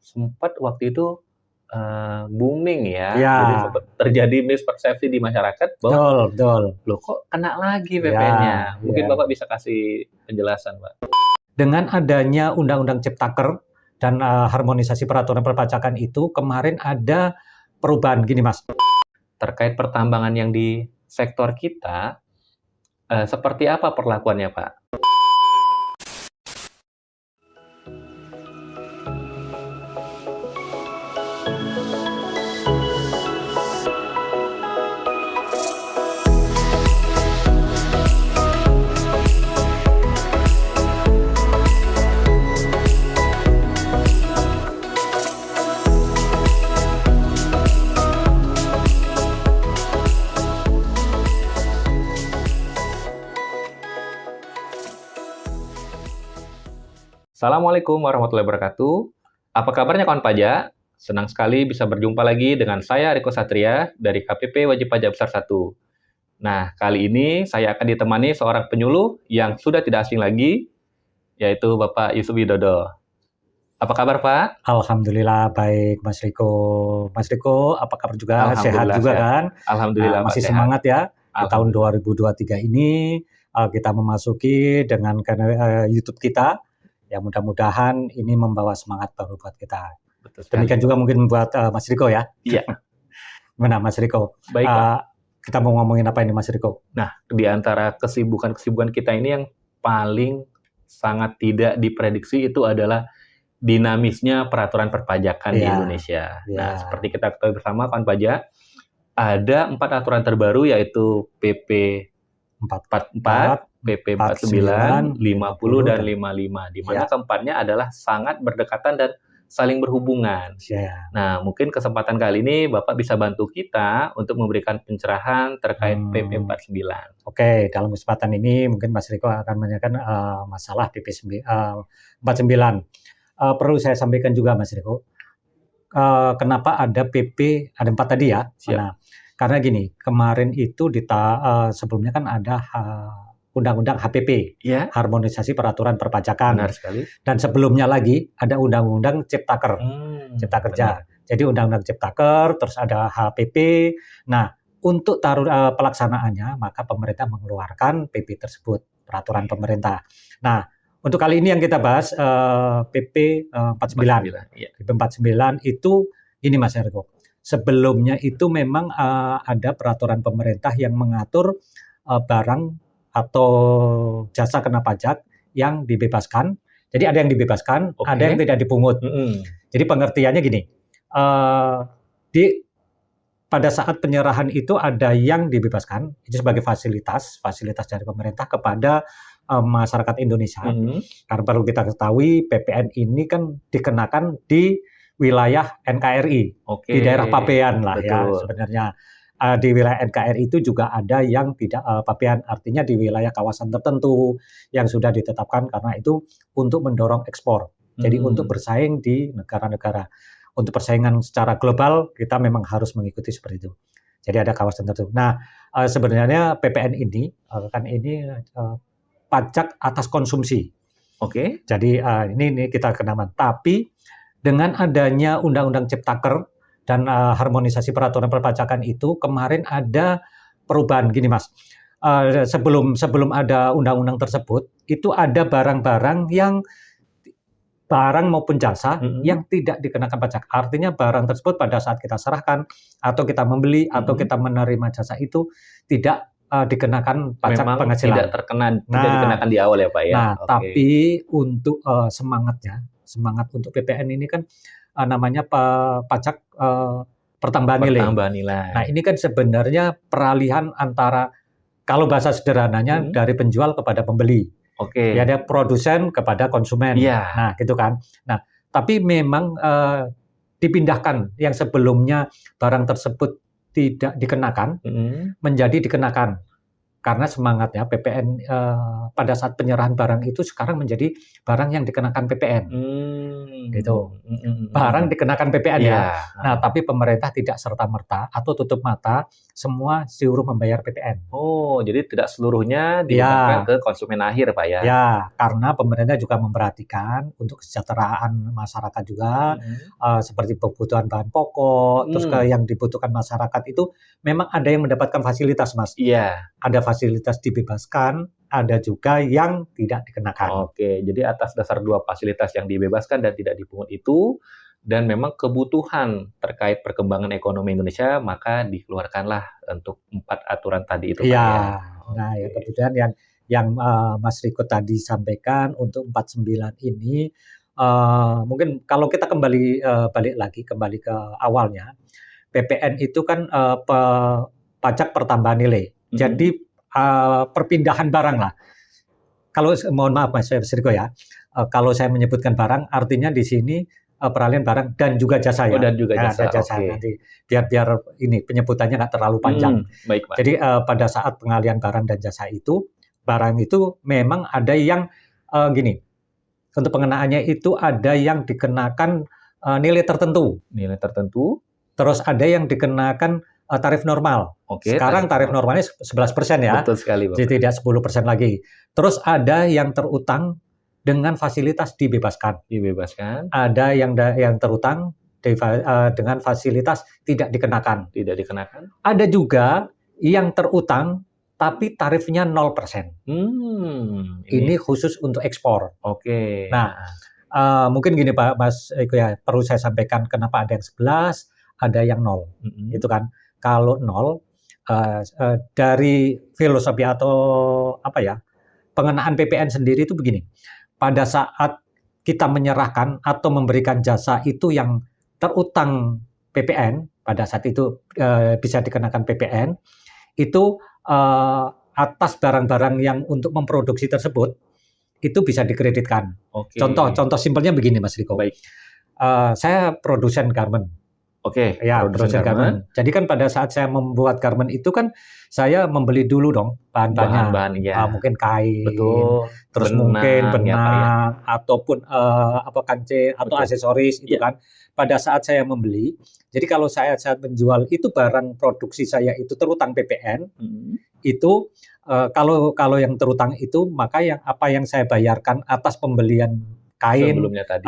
sempat waktu itu, booming ya. Jadi Ya, sempat terjadi mispersepsi di masyarakat bahwa, betul, betul. "Loh kok kena lagi Ya, PPN-nya?" Mungkin ya. Bapak bisa kasih penjelasan, Pak. Dengan adanya Undang-Undang Ciptaker dan harmonisasi peraturan perpajakan itu kemarin ada perubahan gini, Mas. Terkait pertambangan yang di sektor kita, seperti apa perlakuannya, Pak? Assalamualaikum warahmatullahi wabarakatuh. Apa kabarnya kawan pajak? Senang sekali bisa berjumpa lagi dengan saya Riko Satria dari KPP Wajib Pajak Besar 1. Nah, kali ini saya akan ditemani seorang penyuluh yang sudah tidak asing lagi, yaitu Bapak Yusuf Widodo. Apa kabar, Pak? Alhamdulillah baik, Mas Riko. Mas Riko, apa kabar juga? Sehat Alhamdulillah juga sehat. kan? Alhamdulillah, Pak, Masih sehat. semangat ya di tahun Alhamdulillah. 2023 ini kita memasuki dengan YouTube kita. Ya mudah-mudahan ini membawa semangat baru buat kita. Betul sekali, Demikian Pak. juga mungkin buat Mas Riko ya. Iya, Gimana Mas Riko? baik, Pak. Kita mau ngomongin apa ini Mas Riko? Nah, di antara kesibukan-kesibukan kita ini yang paling sangat tidak diprediksi itu adalah dinamisnya peraturan perpajakan di Ya, Indonesia. Nah, ya, seperti kita ketahui bersama kawan pajak, ada 4 aturan terbaru yaitu PP 44, 44, PP 49, 50, dan 55, di mana ya, keempatnya adalah sangat berdekatan dan saling berhubungan. ya. Nah, mungkin kesempatan kali ini Bapak bisa bantu kita untuk memberikan pencerahan terkait PP 49. Oke, dalam kesempatan ini mungkin Mas Riko akan menanyakan masalah PP 49. Perlu saya sampaikan juga Mas Riko, kenapa ada PP, ada 4 tadi ya? Siap. Nah, karena gini, kemarin itu sebelumnya kan ada Undang-Undang HPP, Ya, Harmonisasi Peraturan Perpajakan. benar sekali. Dan sebelumnya lagi ada Undang-Undang Ciptaker, Cipta Kerja. Benar. Jadi Undang-Undang Ciptaker, terus ada HPP. Nah, untuk pelaksanaannya, maka pemerintah mengeluarkan PP tersebut, peraturan pemerintah. Nah, untuk kali ini yang kita bahas PP 49. Iya. PP 49 itu ini Mas Ergo. Sebelumnya itu memang ada peraturan pemerintah yang mengatur barang atau jasa kena pajak yang dibebaskan. Jadi ada yang dibebaskan, Oke. ada yang tidak dipungut. Jadi pengertiannya gini, pada saat penyerahan itu ada yang dibebaskan, itu sebagai fasilitas dari pemerintah kepada masyarakat Indonesia. Karena perlu kita ketahui, PPN ini kan dikenakan di wilayah NKRI, Oke. di daerah pabean lah ya Betul. sebenarnya. Di wilayah NKRI itu juga ada yang tidak pabean, artinya di wilayah kawasan tertentu yang sudah ditetapkan karena itu untuk mendorong ekspor. Jadi untuk bersaing di negara-negara. Untuk persaingan secara global kita memang harus mengikuti seperti itu. Jadi ada kawasan tertentu. Nah, sebenarnya PPN ini kan ini pajak atas konsumsi. Oke. Jadi ini kita kenakan. Tapi dengan adanya Undang-Undang Ciptaker dan harmonisasi peraturan perpajakan itu kemarin ada perubahan gini Mas. Sebelum ada undang-undang tersebut itu ada barang-barang yang barang maupun jasa yang tidak dikenakan pajak. Artinya barang tersebut pada saat kita serahkan atau kita membeli atau kita menerima jasa itu tidak dikenakan pajak Memang penghasilan. tidak dikenakan di awal ya Pak ya. Nah, Oke. tapi untuk semangat untuk PPN ini kan namanya pajak pertambahan nilai. Nah, ini kan sebenarnya peralihan antara, kalau bahasa sederhananya dari penjual kepada pembeli. Oke. Ya, ada produsen kepada konsumen. Iya. Nah, gitu kan. Nah, tapi memang dipindahkan yang sebelumnya barang tersebut tidak dikenakan menjadi dikenakan. karena semangatnya PPN pada saat penyerahan barang itu sekarang menjadi barang yang dikenakan PPN. Gitu. Barang dikenakan PPN ya. Iya. Nah, tapi pemerintah tidak serta-merta atau tutup mata semua disuruh membayar PPN. Oh, jadi tidak seluruhnya dibebankan Ya, ke konsumen akhir, Pak ya? ya, karena pemerintah juga memperhatikan untuk kesejahteraan masyarakat juga, seperti kebutuhan bahan pokok, terus yang dibutuhkan masyarakat itu memang ada yang mendapatkan fasilitas, Mas. Iya. Ada fasilitas dibebaskan, ada juga yang tidak dikenakan. Oke, jadi atas dasar 2 fasilitas yang dibebaskan dan tidak dipungut itu, dan memang kebutuhan terkait perkembangan ekonomi Indonesia, maka dikeluarkanlah untuk 4 aturan tadi itu, Pak Iya. ya? Nah, ya Oke. kemudian yang Mas Riko tadi sampaikan untuk 49 ini, mungkin kalau kita kembali ke awalnya, PPN itu kan pajak pertambahan nilai. Jadi perpindahan barang lah. Kalau mohon maaf Mas Riko ya, kalau saya menyebutkan barang, artinya di sini peralihan barang dan juga jasa ya. Oh, dan juga Nah, jasa, ada jasa oke. nanti biar ini penyebutannya nggak terlalu panjang. Baik, Pak. Jadi pada saat pengalihan barang dan jasa itu, barang itu memang ada yang gini, untuk pengenaannya itu ada yang dikenakan nilai tertentu, Nilai tertentu, terus ada yang dikenakan tarif normal. oke, Sekarang tarif normalnya 11% ya, betul sekali, Bapak. jadi tidak 10% lagi. Terus ada yang terutang dengan fasilitas dibebaskan. Dibebaskan, Ada yang terutang dengan fasilitas tidak dikenakan. tidak dikenakan. Ada juga yang terutang tapi tarifnya 0%. Ini khusus untuk ekspor. Oke. Nah, mungkin gini Pak Mas Eko ya, perlu saya sampaikan kenapa ada yang 11, ada yang 0. Itu kan kalau 0 dari filosofi atau apa ya, pengenaan PPN sendiri itu begini. Pada saat kita menyerahkan atau memberikan jasa itu yang terutang PPN, pada saat itu bisa dikenakan PPN, itu atas barang-barang yang untuk memproduksi tersebut, itu bisa dikreditkan. Oke. Contoh simpelnya begini Mas Riko. Baik. Saya produsen garment. Oke, Ya, produsen garment. Jadi kan pada saat saya membuat garment itu kan saya membeli dulu dong bahan-bahannya. Bahan-bahan, ya. Mungkin kain, Betul. terus Benang, mungkin ya, Pak, ya. benang, ataupun kancing atau Betul. aksesoris itu Ya. kan. Pada saat saya membeli, jadi kalau saya menjual itu barang produksi saya itu terutang PPN, itu kalau yang terutang itu maka apa yang saya bayarkan atas pembelian kain Sebelumnya tadi.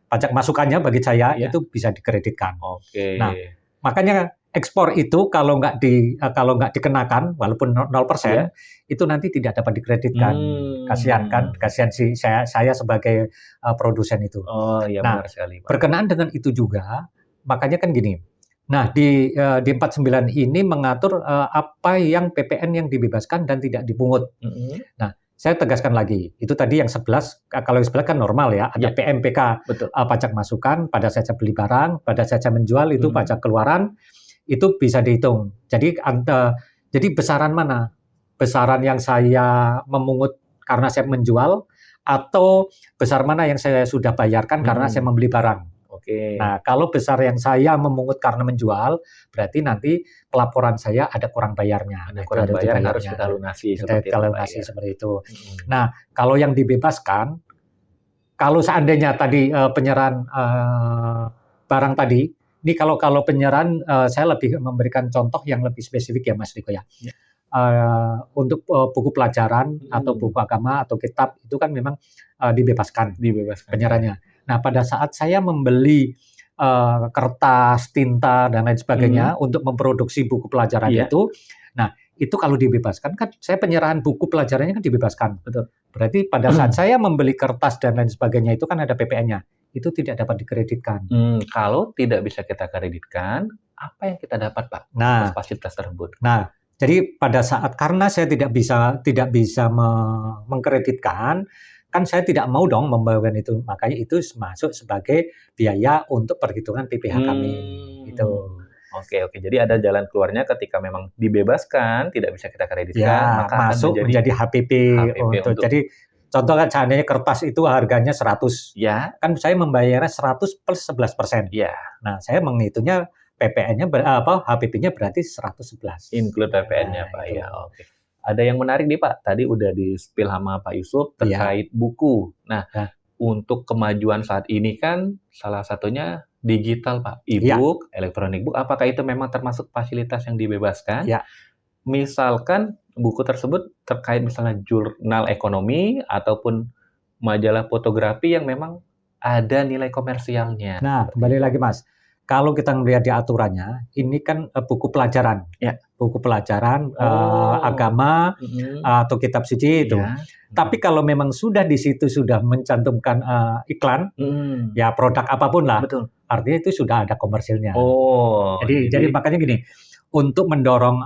pajak masukannya bagi saya Ya. itu bisa dikreditkan. Oke. Nah, makanya ekspor itu kalau nggak dikenakan walaupun 0%, itu nanti tidak dapat dikreditkan. Kasihan kan, kasihan sih saya sebagai produsen itu. Oh iya, Nah, benar sekali, Pak. berkenaan dengan itu juga, makanya kan gini. Nah, di 49 ini mengatur apa yang PPN yang dibebaskan dan tidak dipungut. Nah, saya tegaskan lagi, itu tadi yang 11, kalau yang 11 kan normal ya, ada Ya. PMPK, Betul. pajak masukan, pada saat saya beli barang, pada saat saya menjual itu pajak keluaran, itu bisa dihitung. Jadi besaran mana? Besaran yang saya memungut karena saya menjual, atau besar mana yang saya sudah bayarkan karena saya membeli barang. Oke. Nah, kalau besar yang saya memungut karena menjual, berarti nanti pelaporan saya ada kurang bayarnya. Ada Nah, kurang itu bayar bayarnya. harus kita lunasi Kita seperti itu, Pak, lunasi ya. seperti itu. Nah, kalau yang dibebaskan, kalau seandainya tadi penyerahan barang tadi, ini kalau penyerahan saya lebih memberikan contoh yang lebih spesifik ya Mas Riko ya. Untuk buku pelajaran atau buku agama atau kitab itu kan memang dibebaskan penyerahannya. Nah, pada saat saya membeli kertas, tinta dan lain sebagainya untuk memproduksi buku pelajaran itu, nah itu kalau dibebaskan kan saya penyerahan buku pelajarannya kan dibebaskan. Betul. Berarti pada saat saya membeli kertas dan lain sebagainya itu kan ada PPN-nya. Itu tidak dapat dikreditkan. Kalau tidak bisa kita kreditkan, apa yang kita dapat, Pak? Nah, fasilitas tersebut. Nah, jadi pada saat karena saya tidak bisa mengkreditkan, kan saya tidak mau dong membawakan itu. Makanya itu masuk sebagai biaya untuk perhitungan PPh kami. Gitu. Oke. Jadi ada jalan keluarnya ketika memang dibebaskan, tidak bisa kita kreditkan, Ya, maka masuk akan menjadi HPP untuk. Jadi contoh kan seandainya kertas itu harganya 100. Ya. Kan saya membayarnya 100 plus 11%. Ya. Nah, saya menghitungnya PPN-nya HPP-nya berarti 111. Include PPN-nya, Nah, Pak, itu. ya, oke. Ada yang menarik nih, Pak. Tadi udah di-spill sama Pak Yusuf Iya. terkait buku. Nah, Ya. untuk kemajuan saat ini kan salah satunya digital, Pak. Iya. E-book, electronic book, apakah itu memang termasuk fasilitas yang dibebaskan? Ya. Misalkan buku tersebut terkait misalnya jurnal ekonomi ataupun majalah fotografi yang memang ada nilai komersialnya. Nah, kembali lagi Mas, kalau kita melihat di aturannya, ini kan buku pelajaran. Ya. Buku pelajaran Oh. agama atau kitab suci itu. Ya. Tapi kalau memang sudah di situ sudah mencantumkan iklan, ya produk apapun lah, Betul. artinya itu sudah ada komersilnya. Oh. Jadi makanya gini, untuk mendorong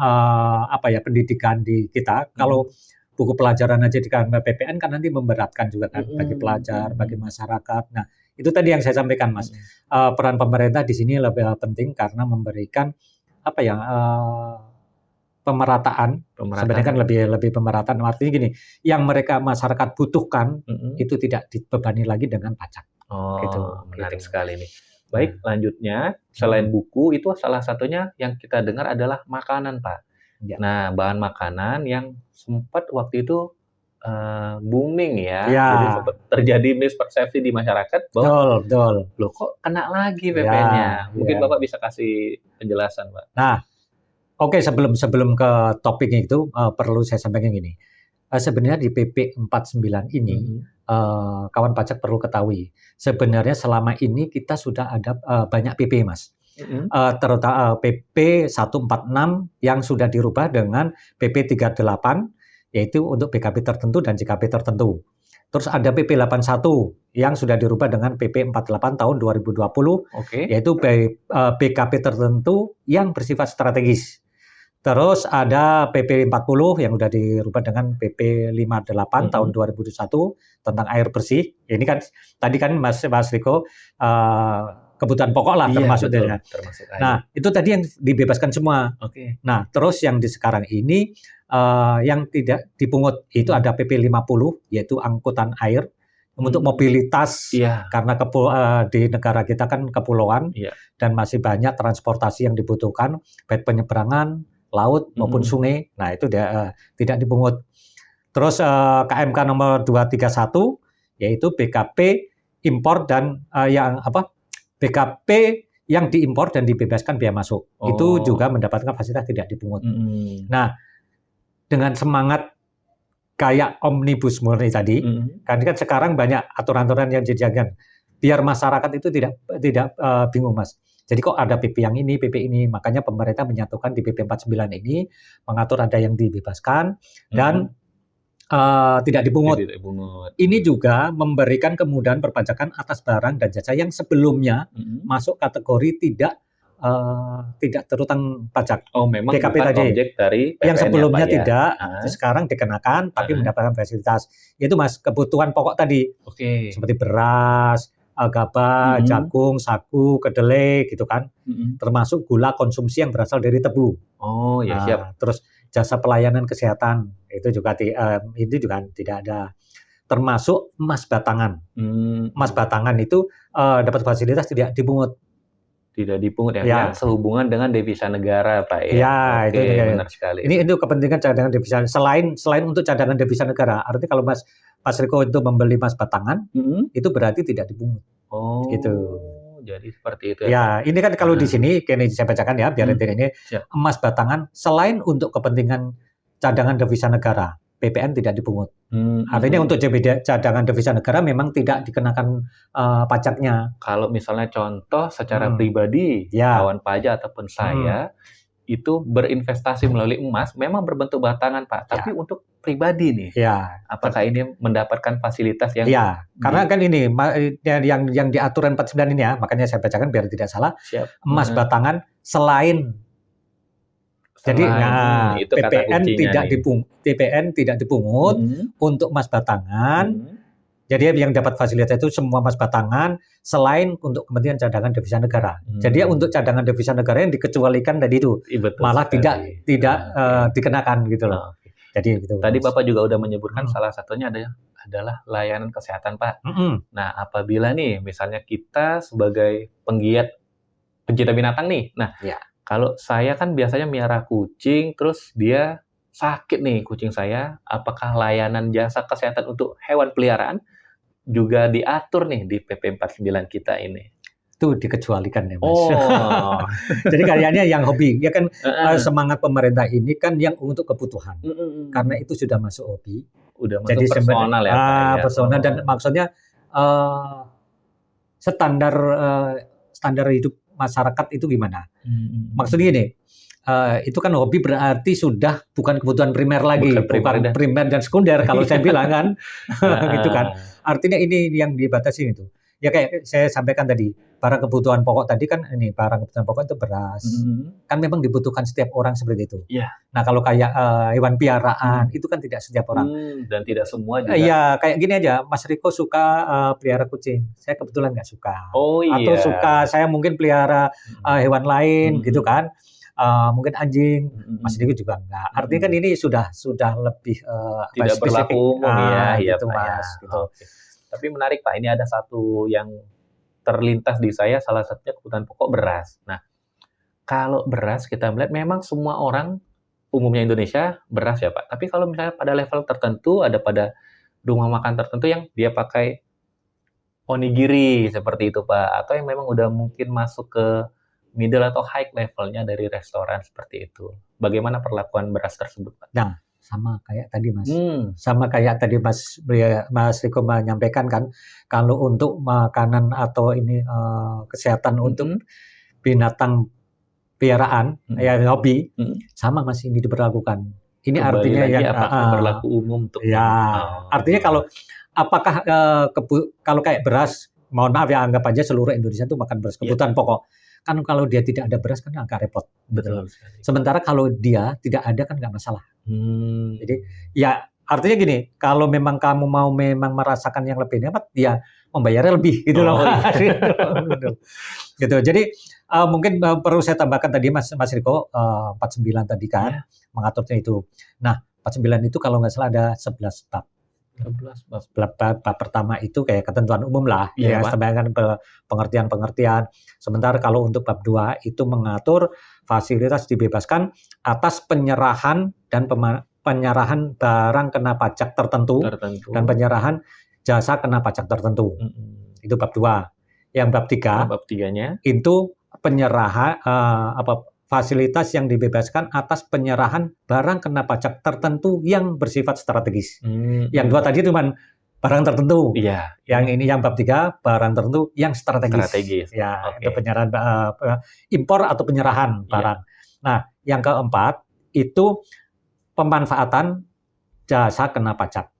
pendidikan di kita, kalau buku pelajaran aja di PPN kan nanti memberatkan juga kan bagi pelajar, bagi masyarakat. Nah, itu tadi yang saya sampaikan, Mas. Peran pemerintah di sini lebih penting karena memberikan pemerataan. Sebenarnya kan lebih pemerataan. Artinya gini, yang masyarakat butuhkan itu tidak dibebani lagi dengan pajak. Oh, gitu. Menarik sekali nih. Baik, lanjutnya selain buku itu salah satunya yang kita dengar adalah makanan, Pak. Ya. Nah, bahan makanan yang sempat waktu itu booming ya. Ya. Jadi sempat terjadi mispersepsi di masyarakat bahwa Betul. loh kok kena lagi PPN-nya. Mungkin ya. Bapak bisa kasih penjelasan, Pak. Nah, oke, sebelum ke topiknya itu perlu saya sampaikan gini. Sebenarnya di PP 49 ini kawan pajak perlu ketahui. Sebenarnya selama ini kita sudah ada banyak PP, Mas. Terutama PP 146 yang sudah dirubah dengan PP 38 yaitu untuk BKP tertentu dan JKP tertentu. Terus ada PP 81 yang sudah dirubah dengan PP 48 tahun 2020 yaitu BKP tertentu yang bersifat strategis. Terus ada PP 40 yang sudah dirubah dengan PP 58 tahun 2021 tentang air bersih. Ini kan tadi kan Mas Riko kebutuhan pokok lah termasuk air. Nah, itu tadi yang dibebaskan semua. Nah, terus yang di sekarang ini yang tidak dipungut itu ada PP 50 yaitu angkutan air untuk mobilitas karena di negara kita kan kepulauan dan masih banyak transportasi yang dibutuhkan baik penyeberangan laut maupun sungai. Nah, itu tidak dipungut. Terus KMK nomor 231 yaitu BKP impor dan BKP yang diimpor dan dibebaskan biaya masuk. Itu juga mendapatkan fasilitas tidak dipungut. Nah, dengan semangat kayak omnibus murni tadi, kan sekarang banyak aturan-aturan yang dijaga biar masyarakat itu tidak bingung, Mas. Jadi kok ada PP yang ini, PP ini, makanya pemerintah menyatukan di PP 49 ini mengatur ada yang dibebaskan dan tidak dipungut. Ini juga memberikan kemudahan perpajakan atas barang dan jasa yang sebelumnya masuk kategori tidak terutang pajak. Memang BKP bukan tadi. Objek dari PPN yang sebelumnya ya, tidak, sekarang dikenakan tapi mendapatkan fasilitas. Itu Mas, kebutuhan pokok tadi. Seperti beras, gabah, jagung, sagu, kedelai gitu kan. Termasuk gula konsumsi yang berasal dari tebu. Siap. Terus jasa pelayanan kesehatan itu juga tidak ada. Termasuk emas batangan. Emas batangan itu dapat fasilitas tidak dipungut. Tidak dipungut ya. Sehubungan dengan devisa negara, Pak ya. Ya, itu benar sekali. Ini itu kepentingan cadangan devisa selain untuk cadangan devisa negara. Artinya kalau Mas Riko itu membeli emas batangan, itu berarti tidak dipungut. Gitu. Jadi seperti itu ya. Ini kan kalau di sini kini saya bacakan ya biar ini emas batangan selain untuk kepentingan cadangan devisa negara, PPN tidak dipungut. Artinya untuk cadangan devisa negara memang tidak dikenakan pajaknya. Kalau misalnya contoh secara pribadi, kawan pajak ataupun saya itu berinvestasi melalui emas memang berbentuk batangan, Pak. Tapi untuk pribadi nih, apakah ini mendapatkan fasilitas yang? Karena kan ini yang di aturan 49 ini ya, makanya saya bacakan biar tidak salah. Emas batangan selain jadi PPN tidak dipungut untuk emas batangan. Jadi yang dapat fasilitas itu semua emas batangan selain untuk kepentingan cadangan devisa negara. Jadi untuk cadangan devisa negara yang dikecualikan tadi itu malah sekali. tidak dikenakan gitu loh. Jadi gitu. Tadi Bapak juga udah menyebutkan salah satunya adalah layanan kesehatan, Pak. Nah, apabila nih misalnya kita sebagai penggiat pencinta binatang nih. Nah, Ya. kalau saya kan biasanya miara kucing, terus dia sakit nih kucing saya, apakah layanan jasa kesehatan untuk hewan peliharaan juga diatur nih di PP 49 kita ini? Itu dikecualikan ya, Mas. Oh, Jadi kayaknya yang hobi, ya kan heeh, semangat pemerintah ini kan yang untuk kebutuhan. Karena mhm. itu sudah masuk hobi. Udah masuk Jadi sebenarnya personal ya, Pak, ya? personal dan Oh, maksudnya eh, standar standar hidup masyarakat itu gimana? Maksudnya mhm. gini, itu kan hobi berarti sudah bukan kebutuhan primer lagi, Bukan primer bukan dah. primer dan sekunder kalau saya bilang kan, gitu kan. Heeh. Artinya ini yang dibatasi itu. Ya kayak saya sampaikan tadi, barang kebutuhan pokok tadi kan ini barang kebutuhan pokok itu beras, Mhm. kan memang dibutuhkan setiap orang seperti itu. Iya. Nah kalau kayak hewan piaraan Mhm. itu kan tidak setiap orang. Dan tidak semua juga. Iya, kayak gini aja, Mas Riko suka, pelihara kucing, saya kebetulan nggak suka. Oh, Atau iya. suka saya mungkin pelihara, Mhm. hewan lain gitu Mhm. kan, mungkin anjing, Mas Mhm. Riko juga enggak. Artinya kan Mhm. ini sudah lebih, Tidak spesifik berlaku umum ya, iya gitu Pak ya. Mas, gitu. Oke. Tapi menarik Pak, ini ada satu yang terlintas di saya, salah satunya kebutuhan pokok beras. Nah, kalau beras kita melihat memang semua orang, umumnya Indonesia beras ya Pak. Tapi kalau misalnya pada level tertentu, ada pada rumah makan tertentu yang dia pakai onigiri seperti itu Pak, atau yang memang udah mungkin masuk ke middle atau high levelnya dari restoran seperti itu. Bagaimana perlakuan beras tersebut Pak? Nah, sama kayak tadi Mas, Hmm, sama kayak tadi Mas Riko menyampaikan kan, kalau untuk makanan atau ini, kesehatan untuk mhm, binatang piaraan, mhm, ya hobi, mhm. sama Mas ini diberlakukan. Ini Kembali artinya lagi yang apakah berlaku umum untuk ya artinya oh, kalau apakah, kalau kayak beras, mohon maaf ya anggap aja seluruh Indonesia itu makan beras, iya, kebutuhan pokok. Kan kalau dia tidak ada beras kan agak repot, gitu loh. betul sekali. Sementara kalau dia tidak ada kan nggak masalah. Hmm, Jadi, ya artinya gini, kalau memang kamu mau memang merasakan yang lebih nikmat, ya membayarnya lebih gitu loh oh iya, Mas, gitu. Gitu. Jadi, mungkin, perlu saya tambahkan tadi Mas Mas Riko, 49 tadi kan, iya, mengaturnya itu. Nah, 49 itu kalau nggak salah ada 11 bab. 11 Bab. Bab pertama itu kayak ketentuan umum lah, Iya, ya Pak. sedangkan pengertian-pengertian. Sementara kalau untuk bab 2 itu mengatur fasilitas dibebaskan atas penyerahan dan penyerahan barang kena pajak tertentu Tertentu, dan penyerahan jasa kena pajak tertentu. mhm. Itu bab 2. Yang bab 3 Kalau bab 3-nya? itu penyerahan fasilitas yang dibebaskan atas penyerahan barang kena pajak tertentu yang bersifat strategis. Yang Mhm. dua tadi cuman barang tertentu. Iya, Yang ini ini yang bab 3 barang tertentu yang strategis. strategis. Ya, itu Oke, penyerahan impor atau penyerahan iya. barang. Nah, yang keempat itu pemanfaatan jasa kena pajak.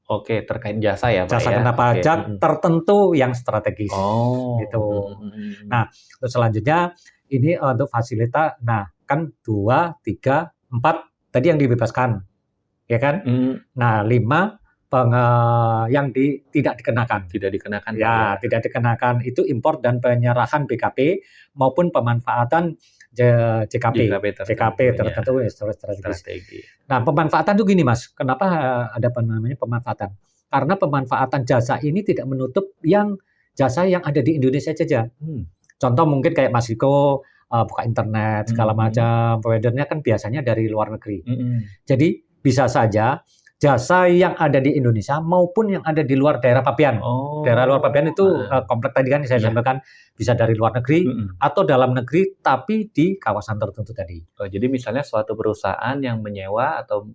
Oke, terkait jasa ya, Pak, Jasa ya? kena Oke, pajak mhm. tertentu yang strategis. Oh, Gitu. mhm mhm. Nah, terus selanjutnya ini untuk fasilitas, nah kan 2, 3, 4 tadi yang dibebaskan, ya kan? Mmm, Nah 5 yang tidak dikenakan. tidak dikenakan, Pak, ya? Ya, tidak dikenakan itu impor dan penyerahan BKP maupun pemanfaatan JKP. JKP JKP tertentunya, tertentu ya strategis. strategi. Nah, pemanfaatan tuh gini Mas, kenapa ada apa namanya pemanfaatan? Karena pemanfaatan jasa ini tidak menutup yang jasa yang ada di Indonesia saja. Hmm, Contoh mungkin kayak Mas Riko, buka internet segala mhm macam, provider-nya kan biasanya dari luar negeri. mhm. Jadi bisa saja jasa yang ada di Indonesia maupun yang ada di luar daerah pabean. Daerah luar pabean Oh, itu, heeh, komplek tadi kan saya iya, sampaikan bisa dari luar negeri mhm. atau dalam negeri tapi di kawasan tertentu tadi. Oh, jadi misalnya suatu perusahaan yang menyewa atau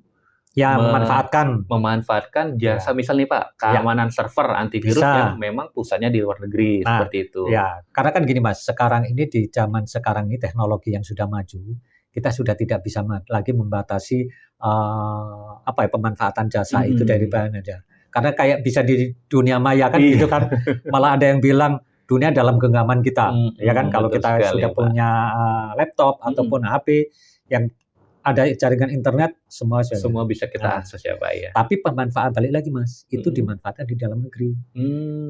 Ya me memanfaatkan, memanfaatkan jasa ya misal nih Pak, ya keamanan server antivirus yang bisa. memang pusatnya di luar negeri, Nah, seperti itu. ya, karena kan gini Mas, sekarang ini di zaman sekarang ini teknologi yang sudah maju, kita sudah tidak bisa lagi membatasi apa ya pemanfaatan jasa itu dari Mhm. bahan aja. Karena kayak bisa di dunia maya kan gitu Iya, kan, malah ada yang bilang dunia dalam genggaman kita, ya kan kalau betul kita sekali sudah Pak. punya laptop Mhm, ataupun HP yang ada jaringan internet semua sudah. semua bisa kita Nah, akses ya Pak ya. tapi pemanfaat balik lagi Mas, itu Mhm, dimanfaatkan di dalam negeri.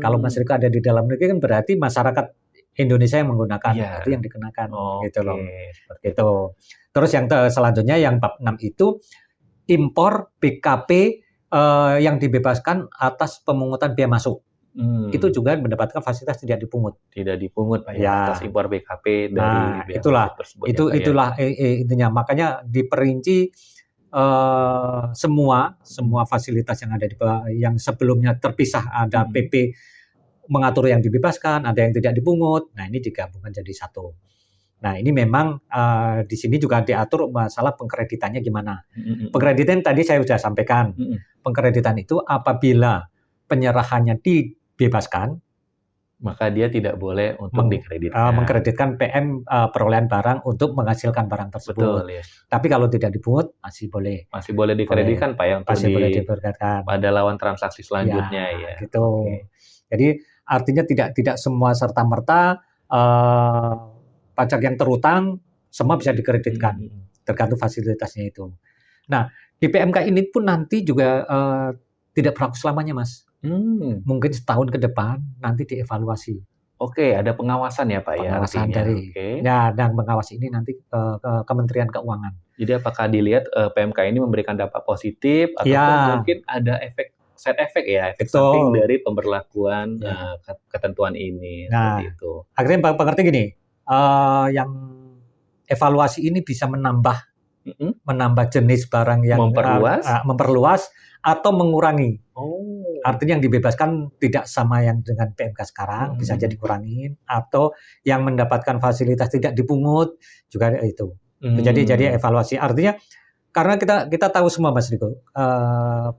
Kalau Mas mmm, Riko ada di dalam negeri kan berarti masyarakat Indonesia yang menggunakan, iya, itu yang dikenakan gitu oke, loh, seperti itu. gitu. Terus yang selanjutnya yang bab 6 itu impor BKP yang dibebaskan atas pemungutan biaya masuk. itu juga mendapatkan fasilitas tidak dipungut. Tidak dipungut Pak Ya. atas impor BKP dari Nah, bea itulah, masuk tersebut ya, Pak, ya. itulah intinya. Makanya diperinci semua fasilitas yang ada yang sebelumnya terpisah, ada PP mengatur yang dibebaskan, ada yang tidak dipungut. Nah, ini digabungkan jadi satu. Nah, ini memang di sini juga diatur masalah pengkreditannya gimana. Pengkreditan tadi saya sudah sampaikan. Pengkreditan itu apabila penyerahannya dibebaskan, maka dia tidak boleh untuk dikreditkan. Mengkreditkan PM perolehan barang untuk menghasilkan barang tersebut. Betul, ya. Tapi kalau tidak dipungut masih boleh. Masih boleh dikreditkan Pak ya untuk masih boleh dikreditkan pada lawan transaksi selanjutnya ya. Gitu. Okay. Jadi artinya tidak semua serta-merta pajak yang terutang semua bisa dikreditkan. Tergantung fasilitasnya itu. Nah, di PMK ini pun nanti juga tidak berlaku selamanya, Mas. Mungkin setahun ke depan nanti dievaluasi. Oke, ada pengawasan ya Pak ya. Pengawasan dari. Ya, dan pengawas ini nanti ke Kementerian Keuangan. Jadi apakah dilihat PMK ini memberikan dampak positif atau mungkin ada side effect ya, efek samping dari pemberlakuan ketentuan ini. Nah, seperti itu. Akhirnya pengerti gini, yang evaluasi ini bisa menambah jenis barang yang memperluas atau mengurangi. Artinya yang dibebaskan tidak sama yang dengan PMK sekarang, bisa jadi kurangin, atau yang mendapatkan fasilitas tidak dipungut juga itu. Jadi evaluasi. Artinya karena kita tahu semua Mas Riko,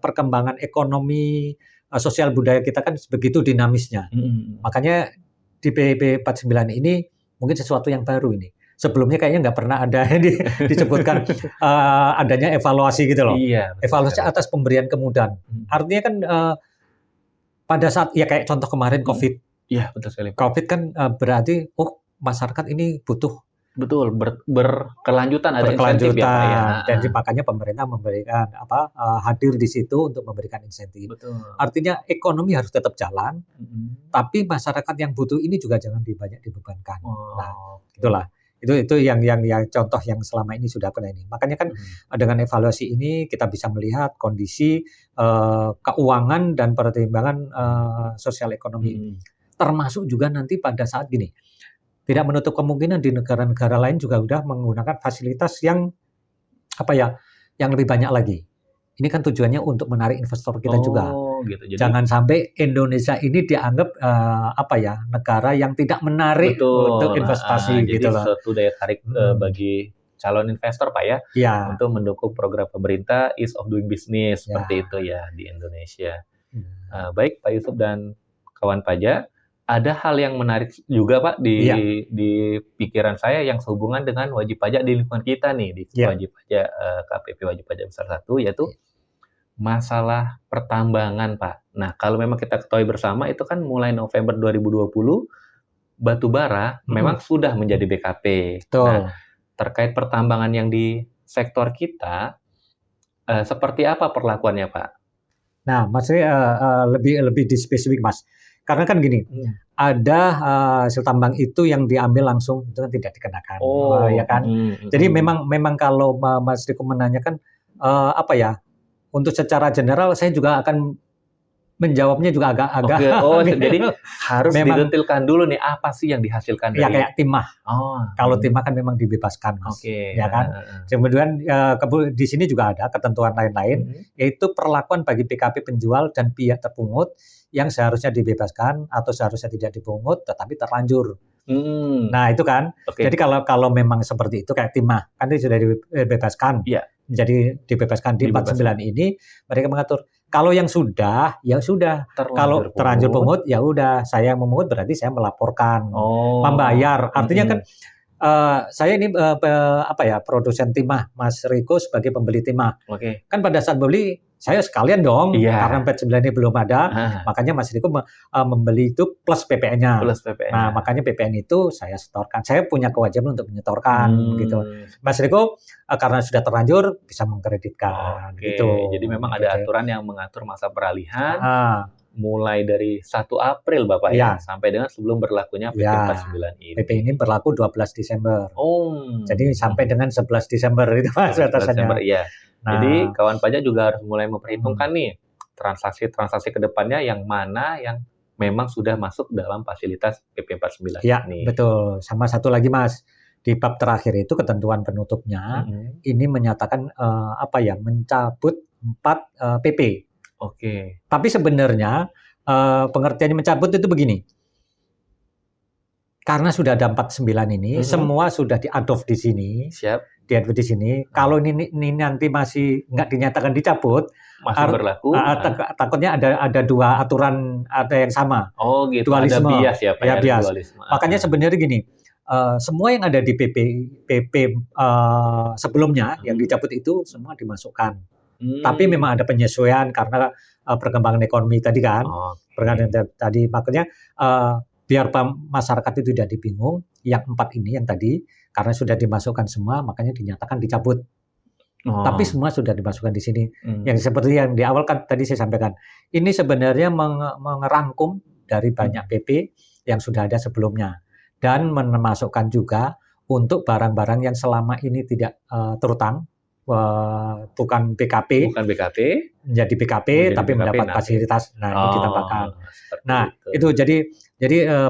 perkembangan ekonomi sosial budaya kita kan begitu dinamisnya. Makanya di PB 49 ini mungkin sesuatu yang baru ini. Sebelumnya kayaknya nggak pernah ada disebutkan adanya evaluasi gitu loh. Iya, evaluasi atas pemberian kemudahan. Artinya kan pada saat ya kayak contoh kemarin COVID. Iya, betul sekali. COVID kan berarti masyarakat ini butuh. Betul, berkelanjutan ada insentif ya Pak ya. Dan makanya pemerintah memberikan hadir di situ untuk memberikan insentif. Betul. Artinya ekonomi harus tetap jalan, tapi masyarakat yang butuh ini juga jangan banyak dibebankan. Itulah. Itu yang contoh yang selama ini sudah pernah ini. Makanya kan dengan evaluasi ini kita bisa melihat kondisi keuangan dan pertimbangan sosial ekonomi. Termasuk juga nanti pada saat gini. Tidak menutup kemungkinan di negara-negara lain juga sudah menggunakan fasilitas yang yang lebih banyak lagi. Ini kan tujuannya untuk menarik investor kita juga. Gitu. Jadi, jangan sampai Indonesia ini dianggap negara yang tidak menarik untuk investasi gitu loh. Jadi suatu daya tarik bagi calon investor Pak ya, untuk mendukung program pemerintah Ease of Doing Business seperti itu ya di Indonesia. Baik Pak Yusuf dan kawan pajak. Ada hal yang menarik juga Pak di pikiran saya yang sehubungan dengan wajib pajak di lingkungan kita nih di wajib pajak KPP wajib pajak besar 1 yaitu masalah pertambangan Pak. Nah kalau memang kita ketahui bersama itu kan mulai November 2020 batu bara memang sudah menjadi BKP. Nah terkait pertambangan yang di sektor kita seperti apa perlakuannya Pak? Nah maksudnya lebih spesifik Mas. Karena kan gini, ada hasil tambang itu yang diambil langsung itu kan tidak dikenakan, ya kan. Jadi memang kalau Mas Riko menanyakan untuk secara general saya juga akan menjawabnya juga agak. Jadi harus didetilkan dulu nih apa sih yang dihasilkan dari. Ya kayak timah. Kalau timah kan memang dibebaskan Mas, ya kan. Kemudian di sini juga ada ketentuan lain-lain, yaitu perlakuan bagi PKP penjual dan pihak terpungut yang seharusnya dibebaskan atau seharusnya tidak dipungut tetapi terlanjur. Nah itu kan. Jadi kalau memang seperti itu kayak timah kan itu sudah dibebaskan. Jadi dibebaskan di 49 ini mereka mengatur kalau yang sudah ya sudah. Kalau terlanjur pungut ya udah saya yang memungut berarti saya melaporkan membayar. Artinya kan saya ini produsen timah Mas Riko sebagai pembeli timah. Kan pada saat beli saya sekalian dong, karena 49 ini belum ada, makanya Mas Riko membeli itu plus PPN-nya. Nah, makanya PPN itu saya setorkan. Saya punya kewajiban untuk menyetorkan, gitu. Mas Riko karena sudah terlanjur bisa mengkreditkan, gitu. Jadi memang ada aturan yang mengatur masa peralihan, mulai dari 1 April Bapak ya, sampai dengan sebelum berlakunya PP 49 ini. PP ini berlaku 12 Desember. Jadi sampai dengan 11 Desember itu Mas batasannya. Nah, jadi kawan pajak juga harus mulai memperhitungkan nih transaksi-transaksi ke depannya yang mana yang memang sudah masuk dalam fasilitas PP 49 Ya, ini. betul. Sama satu lagi Mas, di bab terakhir itu ketentuan penutupnya Mm-mm. ini menyatakan mencabut 4 PP. Oke. Tapi sebenarnya pengertiannya mencabut itu begini. Karena sudah ada 49 ini, semua sudah di-adopt di sini, Siap. di-adopt di sini. Kalau ini nanti masih nggak dinyatakan dicabut, Masih berlaku. takutnya ada dua aturan, ada yang sama. Oh gitu, Dualisme. ada bias ya Pak, Ya, ada bias. dualisme. Makanya sebenarnya gini, semua yang ada di PP sebelumnya yang dicabut itu semua dimasukkan. Tapi memang ada penyesuaian karena perkembangan ekonomi tadi kan. Perkembangan tadi makanya biar masyarakat itu tidak dibingung, yang 4 ini yang tadi karena sudah dimasukkan semua makanya dinyatakan dicabut. Tapi semua sudah dimasukkan di sini. Yang seperti yang di awal kan tadi saya sampaikan. Ini sebenarnya mengerangkum dari banyak PP yang sudah ada sebelumnya dan memasukkan juga untuk barang-barang yang selama ini tidak terutang, bukan BKP, menjadi BKP tapi mendapat fasilitas. Nah, ini ditambahkan. Nah, itu jadi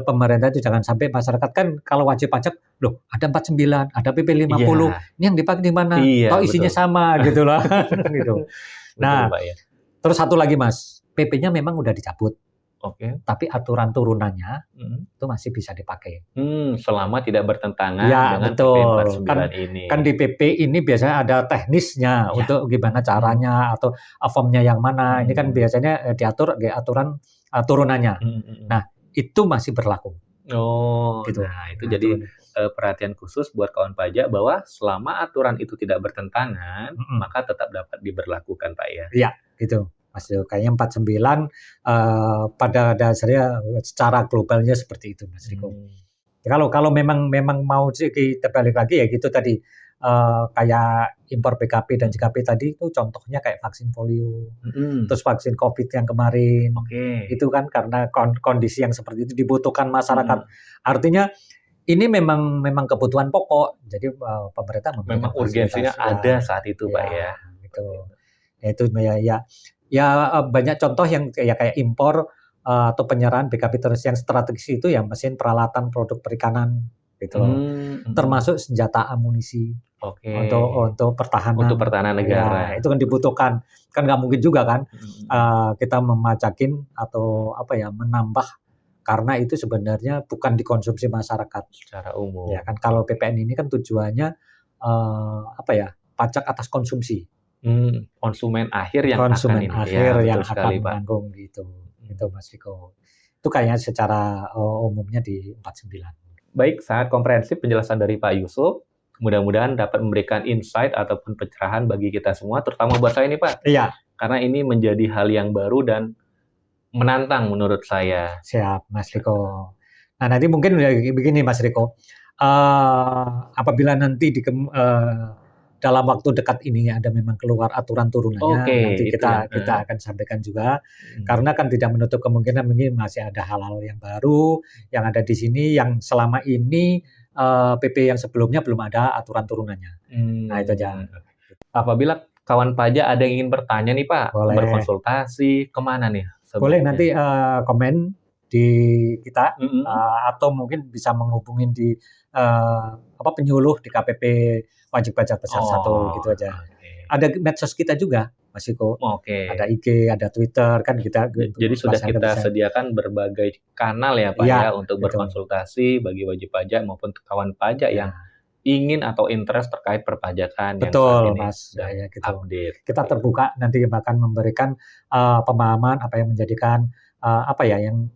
pemerintah itu jangan sampai masyarakat kan kalau wajib pajak, loh ada 49, ada PP 50, ini yang dipakai di mana? Toh isinya sama gitu loh. Gitu. Nah, terus satu lagi Mas, PP-nya memang udah dicabut. Tapi aturan turunannya itu masih bisa dipakai. Selama tidak bertentangan dengan betul. PP 49 ini. Kan di PP ini biasanya ada teknisnya untuk gimana caranya atau formnya yang mana. Ini kan biasanya diatur di aturan turunannya. Nah, itu masih berlaku. Gitu. Nah, itu jadi perhatian khusus buat kawan pajak bahwa selama aturan itu tidak bertentangan, maka tetap dapat diberlakukan Pak ya. Iya, gitu. Mas Riko, kayaknya 49 pada dasarnya secara globalnya seperti itu Mas Riko. Kalau memang mau kita balik lagi ya gitu tadi kayak impor BKP dan JKP tadi itu contohnya kayak vaksin polio, terus vaksin COVID yang kemarin, itu kan karena kondisi yang seperti itu dibutuhkan masyarakat. Artinya ini memang kebutuhan pokok, jadi pemerintah memang urgensinya ada saat itu Pak ya. Itu ya banyak contoh yang kayak impor atau penyerahan BKP terus yang strategis itu ya mesin peralatan produk perikanan gitu loh. Termasuk senjata amunisi untuk pertahanan. Untuk pertahanan negara. Ya, itu kan dibutuhkan. Kan nggak mungkin juga kan kita memacakin atau menambah karena itu sebenarnya bukan dikonsumsi masyarakat secara umum. Ya kan kalau PPN ini kan tujuannya pajak atas konsumsi. Konsumen akhir yang akan menanggung gitu Mas Riko. Itu kayaknya secara umumnya di 49. Baik, sangat komprehensif penjelasan dari Pak Yusuf. Mudah-mudahan dapat memberikan insight ataupun pencerahan bagi kita semua, terutama buat saya nih Pak. Iya. Karena ini menjadi hal yang baru dan menantang menurut saya. Siap Mas Riko. Nah nanti mungkin begini Mas Riko, apabila nanti dalam waktu dekat ini ada memang keluar aturan turunannya, nanti kita akan sampaikan juga. Karena kan tidak menutup kemungkinan mungkin masih ada hal-hal yang baru yang ada di sini yang selama ini PP yang sebelumnya belum ada aturan turunannya. Nah itu aja. Apabila kawan pajak ada yang ingin bertanya nih Pak, berkonsultasi kemana nih? Boleh nanti komen di kita atau mungkin bisa menghubungin di penyuluh di KPP Wajib Pajak Besar 1 gitu aja. Ada medsos kita juga Mas Riko. Ada IG, ada Twitter kan kita. Jadi sudah kita sediakan berbagai kanal ya Pak ya untuk berkonsultasi bagi wajib pajak maupun kawan pajak yang ingin atau interest terkait perpajakan. Betul Mas. Update. Kita terbuka nanti akan memberikan pemahaman apa yang menjadikan yang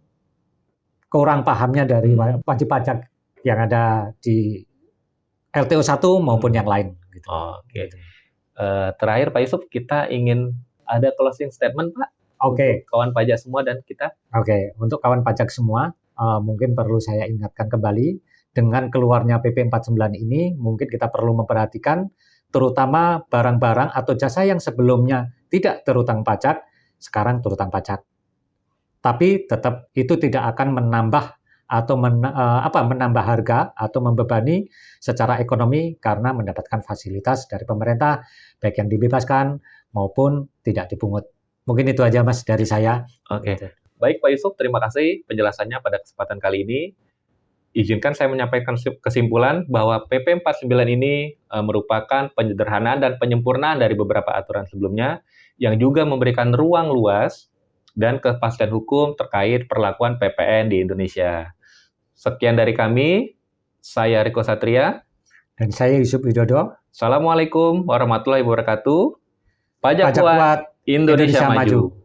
kurang pahamnya dari wajib pajak yang ada di LTO 1 maupun yang lain. Gitu. Terakhir Pak Yusuf, kita ingin ada closing statement Pak. Untuk kawan pajak semua dan kita. Untuk kawan pajak semua, mungkin perlu saya ingatkan kembali, dengan keluarnya PP 49 ini, mungkin kita perlu memperhatikan, terutama barang-barang atau jasa yang sebelumnya tidak terutang pajak, sekarang terutang pajak. Tapi tetap itu tidak akan menambah atau menambah harga atau membebani secara ekonomi karena mendapatkan fasilitas dari pemerintah baik yang dibebaskan maupun tidak dipungut. Mungkin itu aja Mas dari saya. Baik Pak Yusuf, terima kasih penjelasannya pada kesempatan kali ini. Izinkan saya menyampaikan kesimpulan bahwa PP 49 ini merupakan penyederhanaan dan penyempurnaan dari beberapa aturan sebelumnya yang juga memberikan ruang luas dan kepastian hukum terkait perlakuan PPN di Indonesia. Sekian dari kami, saya Riko Satria. Dan saya Yusuf Widodo. Assalamualaikum warahmatullahi wabarakatuh. Pajak Pajak kuat, kuat, Indonesia Indonesia maju. maju.